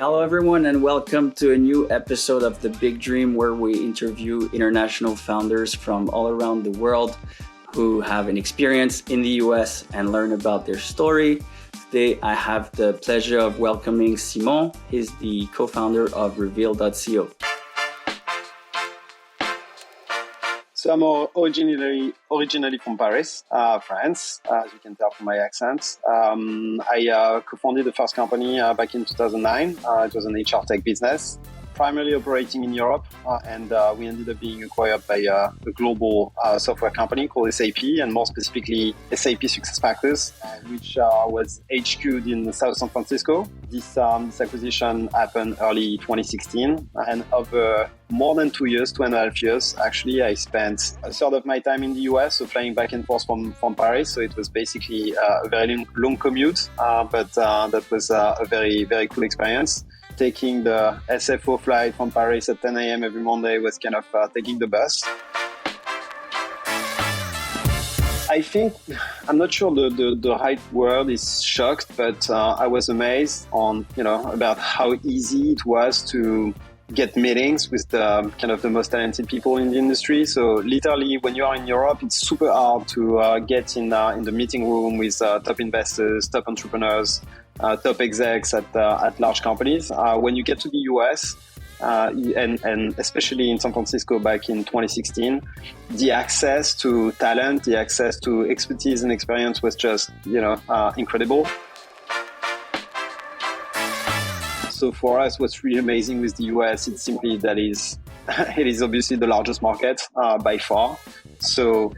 Hello, everyone, and welcome to a new episode of The Big Dream, where we interview international founders from all around the world who have an experience in the US and learn about their story. Today, I have the pleasure of welcoming Simon. He's the co-founder of Reveal.co. So I'm originally from Paris, France, as you can tell from my accent. I co-founded the first company back in 2009. It was an HR tech business, primarily operating in Europe, and we ended up being acquired by a global software company called SAP, and more specifically SAP SuccessFactors, which was HQ'd in South San Francisco. This acquisition happened early 2016, and over more than 2 years, 2.5 years, actually, I spent a third of my time in the US, so flying back and forth from Paris. So it was basically a very long commute, but that was a very, very cool experience. Taking the SFO flight from Paris at 10 a.m. every Monday was kind of taking the bus. I think, I'm not sure the right word is shocked, but I was amazed about how easy it was to get meetings with the most talented people in the industry. So literally, when you are in Europe, it's super hard to get in the meeting room with top investors, top entrepreneurs, top execs at large companies. When you get to the US, and especially in San Francisco back in 2016, the access to talent, the access to expertise and experience was just incredible. So for us, what's really amazing with the US, it's simply that it is obviously the largest market by far. So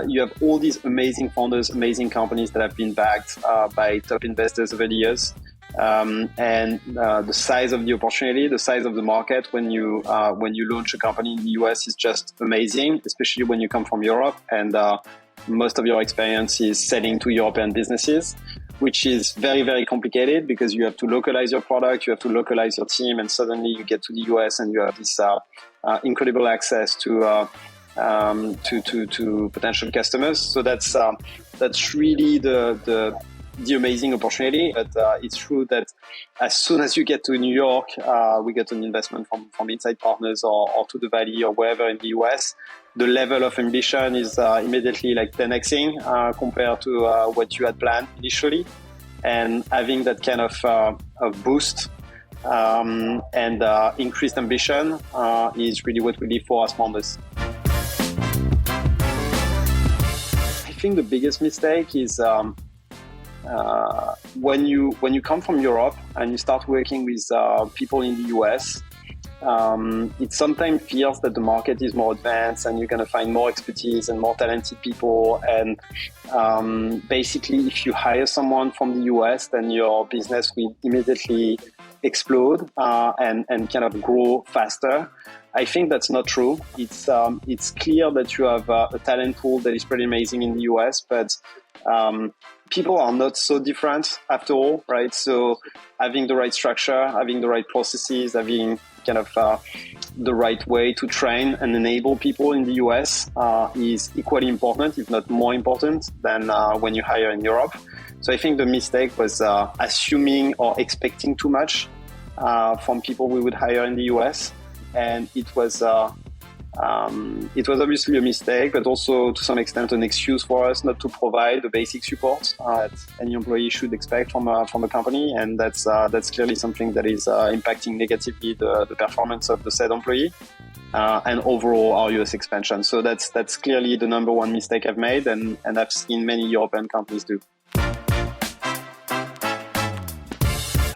you have all these amazing founders, amazing companies that have been backed by top investors over the years. And the size of the opportunity, the size of the market when you launch a company in the US is just amazing, especially when you come from Europe and most of your experience is selling to European businesses, which is very, very complicated because you have to localize your product, you have to localize your team, and suddenly you get to the US and you have this incredible access to potential customers. So that's really the amazing opportunity. But it's true that as soon as you get to New York, we get an investment from inside partners or to the Valley or wherever in the US. The level of ambition is immediately like 10xing compared to what you had planned initially. And having that kind of boost and increased ambition is really what we live for as founders. I think the biggest mistake is when you come from Europe and you start working with people in the US, it sometimes feels that the market is more advanced and you're going to find more expertise and more talented people. And basically, if you hire someone from the US, then your business will immediately explode and kind of grow faster. I think that's not true. It's clear that you have a talent pool that is pretty amazing in the US, but people are not so different after all, right? So having the right structure, having the right processes, having kind of the right way to train and enable people in the US is equally important, if not more important than when you hire in Europe. So I think the mistake was assuming or expecting too much from people we would hire in the US. And it was obviously a mistake, but also to some extent an excuse for us not to provide the basic support that any employee should expect from a company, and that's clearly something that is impacting negatively the performance of the said employee and overall our US expansion. So that's clearly the number one mistake I've made, and I've seen many European companies do.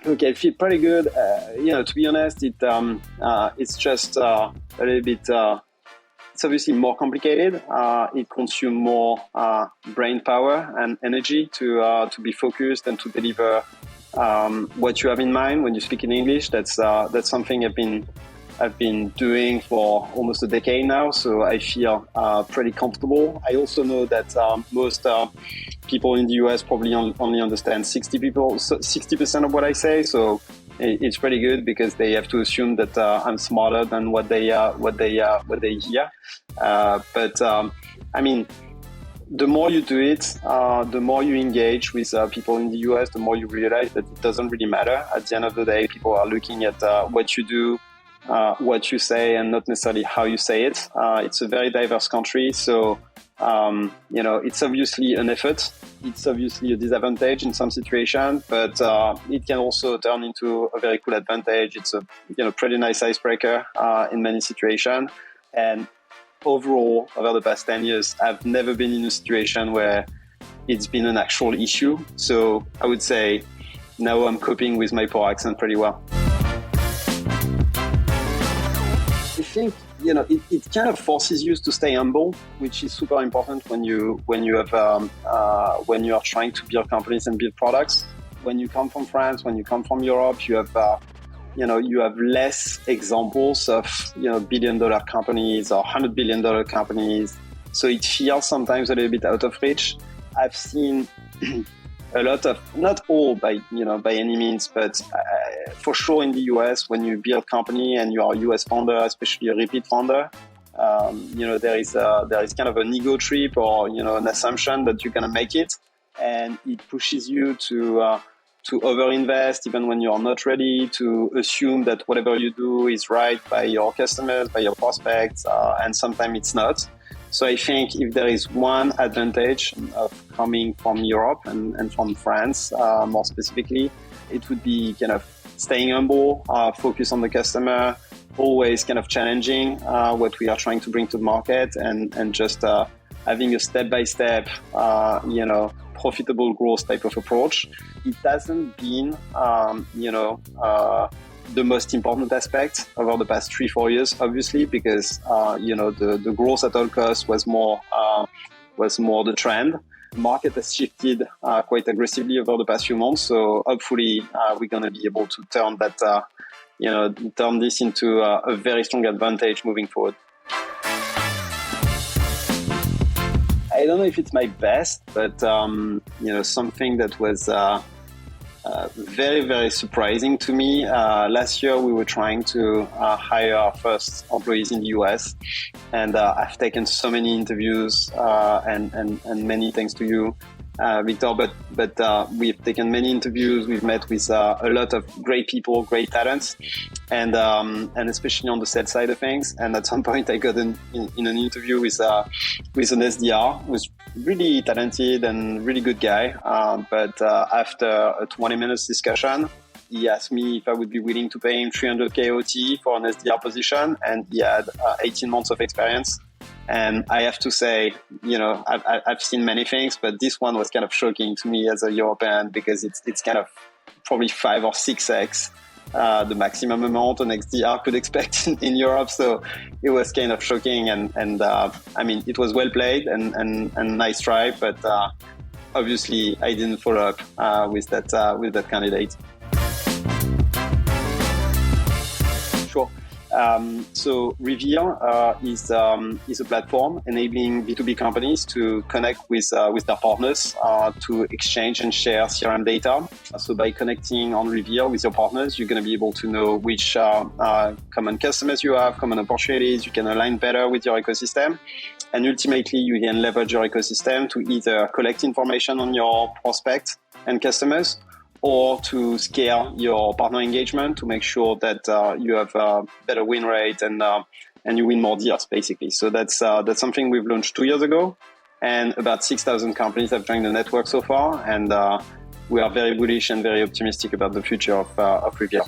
Look, I feel pretty good. To be honest, it's just a little bit. It's obviously more complicated. It consumes more brain power and energy to be focused and to deliver what you have in mind when you speak in English. That's something I've been doing for almost a decade now, so I feel pretty comfortable. I also know that most people in the US probably only understand 60% of what I say, so it's pretty good because they have to assume that I'm smarter than what they hear. But I mean, the more you do it, the more you engage with people in the US, the more you realize that it doesn't really matter. At the end of the day, people are looking at what you do, what you say, and not necessarily how you say it. It's a very diverse country, so it's obviously an effort. It's obviously a disadvantage in some situations, but it can also turn into a very cool advantage. It's a pretty nice icebreaker in many situations. And overall, over the past 10 years, I've never been in a situation where it's been an actual issue. So I would say now I'm coping with my poor accent pretty well. I think it kind of forces you to stay humble, which is super important when you are trying to build companies and build products. When you come from France, when you come from Europe, you have less examples of billion-dollar companies or $100 billion companies. So it feels sometimes a little bit out of reach. I've seen a lot of, not all by any means, but for sure in the US, when you build a company and you are a US founder, especially a repeat founder, there is kind of an ego trip or an assumption that you're gonna make it, and it pushes you to overinvest even when you are not ready, to assume that whatever you do is right by your customers, by your prospects, and sometimes it's not. So I think if there is one advantage of coming from Europe and from France, more specifically, it would be kind of staying humble, focus on the customer, always kind of challenging what we are trying to bring to the market, and just having a step-by-step, profitable growth type of approach. It hasn't been, the most important aspect over the past 3-4 years, obviously, because the growth at all costs was more the trend. The market has shifted quite aggressively over the past few months, so hopefully we're going to be able to turn that, turn this into a very strong advantage moving forward. I don't know if it's my best, but something that was very, very surprising to me. Last year, we were trying to hire our first employees in the US, and I've taken so many interviews, and many thanks to you, Victor. But we've taken many interviews. We've met with a lot of great people, great talents, and especially on the sales side of things. And at some point, I got in an interview with an SDR who was really talented and really good guy. But after a 20 minutes discussion, he asked me if I would be willing to pay him $300K OT for an SDR position, and he had 18 months of experience. And I have to say, I've seen many things, but this one was kind of shocking to me as a European, because it's kind of probably 5 or 6x the maximum amount an XDR could expect in Europe. So it was kind of shocking, and it was well played and nice try, but obviously I didn't follow up with that candidate. Sure. So Reveal is a platform enabling B2B companies to connect with their partners to exchange and share CRM data. So by connecting on Reveal with your partners, you're going to be able to know which common customers you have, common opportunities. You can align better with your ecosystem. And ultimately, you can leverage your ecosystem to either collect information on your prospects and customers, or to scale your partner engagement to make sure that you have a better win rate and you win more deals, basically. So that's something we've launched 2 years ago, and about 6,000 companies have joined the network so far, and we are very bullish and very optimistic about the future of Reveal.